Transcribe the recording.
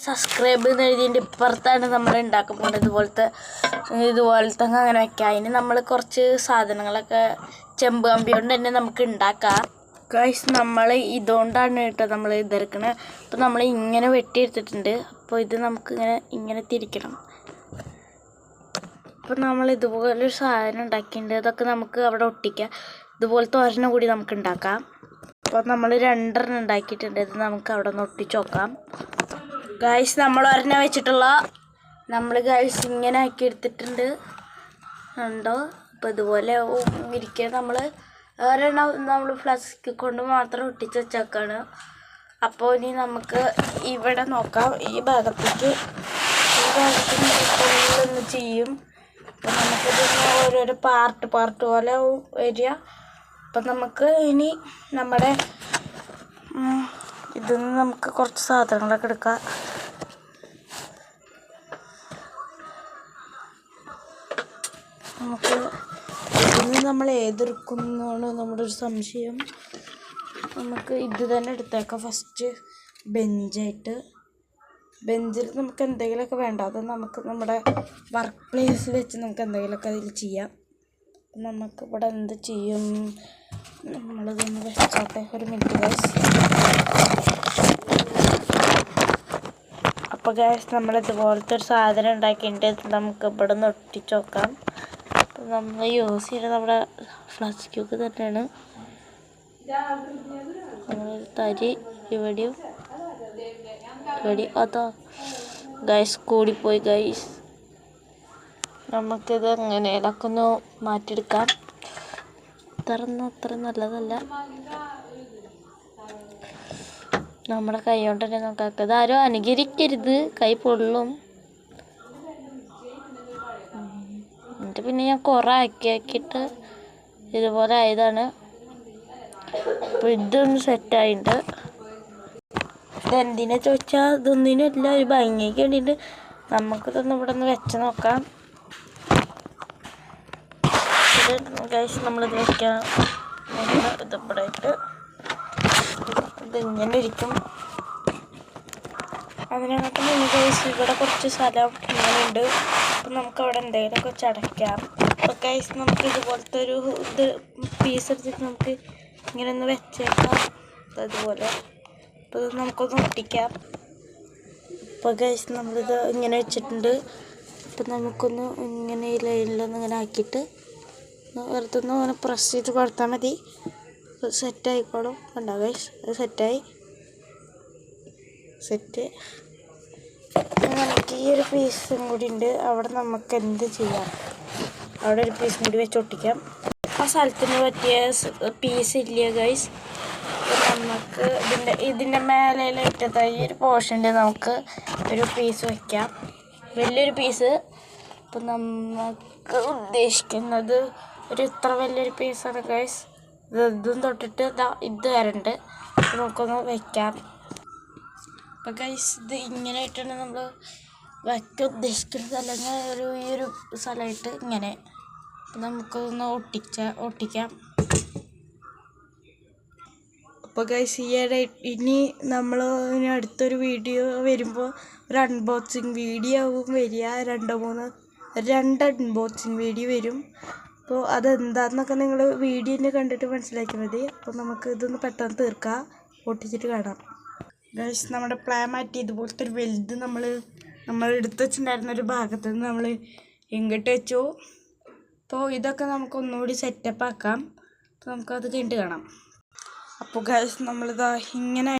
Subscribe എന്ന് എഴുതിയതിൻ്റെ ഇപ്പുറത്താണ് നമ്മൾ ഉണ്ടാക്കാൻ പോകുന്നത്. ഇതുപോലത്തെ അങ്ങനെ വയ്ക്കാം. അതിന് നമ്മൾ കുറച്ച് സാധനങ്ങളൊക്കെ ചെമ്പ് കമ്പി കൊണ്ട് തന്നെ നമുക്ക് ഉണ്ടാക്കാം. ഗൈസ്, നമ്മൾ ഇതുകൊണ്ടാണ് കേട്ടോ നമ്മൾ ഇതെടുക്കണത്. അപ്പോൾ നമ്മൾ ഇങ്ങനെ വെട്ടിയെടുത്തിട്ടുണ്ട്. അപ്പോൾ ഇത് നമുക്ക് ഇങ്ങനെ തിരിക്കണം. അപ്പോൾ നമ്മൾ ഇതുപോലൊരു സാധനം ഉണ്ടാക്കിയിട്ടുണ്ട്. അതൊക്കെ നമുക്ക് അവിടെ ഒട്ടിക്കാം. ഇതുപോലത്തെ ഒരെണ്ണം കൂടി നമുക്ക് ഉണ്ടാക്കാം. അപ്പോൾ നമ്മൾ 2 ഉണ്ടാക്കിയിട്ടുണ്ട്. ഇത് നമുക്ക് അവിടെ നിന്ന് ഒട്ടിച്ച് നോക്കാം. ഗൈസ്, നമ്മൾ ഒരെണ്ണം വെച്ചിട്ടുള്ള ഗൈസ് ഇങ്ങനെ ആക്കി എടുത്തിട്ടുണ്ട് ഉണ്ടോ. അപ്പോൾ ഇതുപോലെ ഇരിക്കുക. നമ്മൾ ഫ്ലസ്ക് കൊണ്ട് മാത്രം ഒട്ടിച്ച് വെച്ചേക്കാണ്. അപ്പോൾ ഇനി നമുക്ക് ഇവിടെ നോക്കാം. ഈ ഭാഗത്തേക്ക് ഫുള്ളൊന്ന് ചെയ്യും. അപ്പോൾ നമുക്കിതിന് ഓരോരോ പാർട്ട് പോലെ വരിക. അപ്പം നമുക്ക് ഇനി നമ്മുടെ ഇതിന്ന് നമുക്ക് കുറച്ച് സാധനങ്ങളൊക്കെ എടുക്കാം. നമുക്ക് ഇതിന് നമ്മൾ ഏതെടുക്കുന്നതാണ് നമ്മുടെ ഒരു സംശയം. നമുക്ക് ഇത് തന്നെ എടുത്തേക്കാം. ഫസ്റ്റ് ബെഞ്ചിൽ നമുക്ക് എന്തെങ്കിലുമൊക്കെ വേണ്ട. അത് നമുക്ക് നമ്മുടെ വർക്ക് പ്ലേസിൽ വെച്ച് നമുക്ക് എന്തെങ്കിലുമൊക്കെ അതിൽ ചെയ്യാം. നമുക്ക് ഇവിടെ എന്ത് ചെയ്യും? നമ്മളിതൊന്ന് വെച്ചോട്ടെ. ഒരു മിനിറ്റ് ഗൈസ്. അപ്പോൾ ഗൈസ്, നമ്മളിതുപോലത്തെ ഒരു സാധനം ഉണ്ടാക്കിയിട്ട് നമുക്ക് ഇവിടെ നിന്ന് ഒട്ടിച്ച് നോക്കാം. അപ്പോൾ നമ്മൾ യൂസ് ചെയ്യുന്നത് നമ്മുടെ ഫ്ലഷ് ക്യൂക്ക് തന്നെയാണ്. നമ്മളൊരു തരി ഇവിടെയും അതോ ഗൈസ് കൂടിപ്പോയി ഗൈസ്. നമുക്കിത് എങ്ങനെയൊക്കെ ഒന്ന് മാറ്റിയെടുക്കാം. അത്ര നല്ലതല്ല. നമ്മുടെ കൈ കൊണ്ട് തന്നെ നോക്കാം. ഇതാരും അനുകരിക്കരുത്, കൈ പൊള്ളും. എന്നിട്ട് പിന്നെ ഞാൻ കുറേ ആക്കിയിട്ട് ഇതുപോലെ ആയതാണ്. അപ്പോൾ ഇതൊന്ന് സെറ്റായിട്ടുണ്ട്. ഇതെന്തിനാ ചോദിച്ചാൽ ഇതൊന്നിനും ഇല്ല, ഒരു ഭംഗിക്ക് വേണ്ടിയിട്ട് നമുക്കിതൊന്ന് ഇവിടെ നിന്ന് വെച്ച് നോക്കാം. ഗൈസ്, നമ്മളിത് വെക്കാം. ഇതിവിടെ ഇട്ട് ഇതിങ്ങനെ ഇരിക്കും. അതിനകത്ത് ഗൈസ് ഇവിടെ കുറച്ച് സ്ഥലം ഇങ്ങനെ ഉണ്ട്. അപ്പം നമുക്ക് അവിടെ എന്തെങ്കിലുമൊക്കെ ചടയ്ക്കാം. അപ്പോൾ ഗൈസ്, നമുക്ക് ഇതുപോലത്തെ ഒരു പീസ് എടുത്തിട്ട് നമുക്ക് ഇങ്ങനെ ഒന്ന് വെച്ചേക്കാം. അതുപോലെ അപ്പോൾ ഇത് നമുക്കൊന്ന് ഒട്ടിക്കാം. അപ്പോൾ ഗൈസ്, നമ്മളിത് ഇങ്ങനെ വെച്ചിട്ടുണ്ട്. അപ്പം നമുക്കൊന്ന് ഇങ്ങനെ ഈ ലൈനിലൊന്ന് ഇങ്ങനെ ആക്കിയിട്ട് വെറുതെ ഒന്ന് അങ്ങനെ പ്രസ് ചെയ്ത് കൊടുത്താൽ മതി. സെറ്റായിക്കോളും. കണ്ടോ ഗൈസ്, അത് സെറ്റായി. നമുക്ക് ഈ ഒരു പീസും കൂടി ഉണ്ട്. അവിടെ നമുക്ക് എന്ത് ചെയ്യാം? അവിടെ ഒരു പീസും കൂടി വെച്ച് ഒട്ടിക്കാം. ആ സ്ഥലത്തിന് പറ്റിയ പീസ് ഇല്ല ഗൈസ്. നമുക്ക് ഇതിൻ്റെ മേലെയിലിട്ടതായി ഒരു പോർഷൻ്റെ നമുക്ക് ഒരു പീസ് വയ്ക്കാം, വലിയൊരു പീസ്. അപ്പം നമുക്ക് ഉദ്ദേശിക്കുന്നത് ഇത്ര വലിയൊരു പീസാണ് ഗൈസ്. ഇതും തൊട്ടിട്ട് ഇത് വരണ്ട്. നമുക്കൊന്ന് വയ്ക്കാം. അപ്പം ഗൈസ്, ഇത് ഇങ്ങനെ ആയിട്ടാണ് നമ്മൾ വയ്ക്കാൻ ഉദ്ദേശിക്കുന്നത്. അല്ലെങ്കിൽ ഈ ഒരു സ്ഥലമായിട്ട് ഇങ്ങനെ നമുക്കൊന്ന് ഒട്ടിക്കാം. അപ്പോൾ ഗൈസ്, ഇനി നമ്മൾ ഇനി അടുത്തൊരു വീഡിയോ വരുമ്പോൾ ഒരു അൺബോക്സിങ് വീഡിയോ ആവും വരിക. 2 അൺബോക്സിങ് വീഡിയോ വരും. അപ്പോൾ അതെന്താണെന്നൊക്കെ നിങ്ങൾ വീഡിയോനെ കണ്ടിട്ട് മനസ്സിലാക്കിയാൽ മതി. അപ്പോൾ നമുക്ക് ഇതൊന്ന് പെട്ടെന്ന് തീർക്കാം, ഒട്ടിച്ചിട്ട് കാണാം. ഗൈസ്, നമ്മുടെ പ്ലാൻ മാറ്റി ഇതുപോലത്തെ ഒരു വലുത് നമ്മൾ എടുത്ത് വെച്ചിട്ടുണ്ടായിരുന്നൊരു ഭാഗത്ത് നിന്ന് നമ്മൾ ഇങ്ങോട്ട് വെച്ചു. അപ്പോൾ ഇതൊക്കെ നമുക്ക് ഒന്നുകൂടി സെറ്റപ്പ് ആക്കാം. അപ്പോൾ നമുക്കത് കഴിഞ്ഞിട്ട് കാണാം. അപ്പോൾ ഗൈസ്, നമ്മളിതാ ഇങ്ങനെ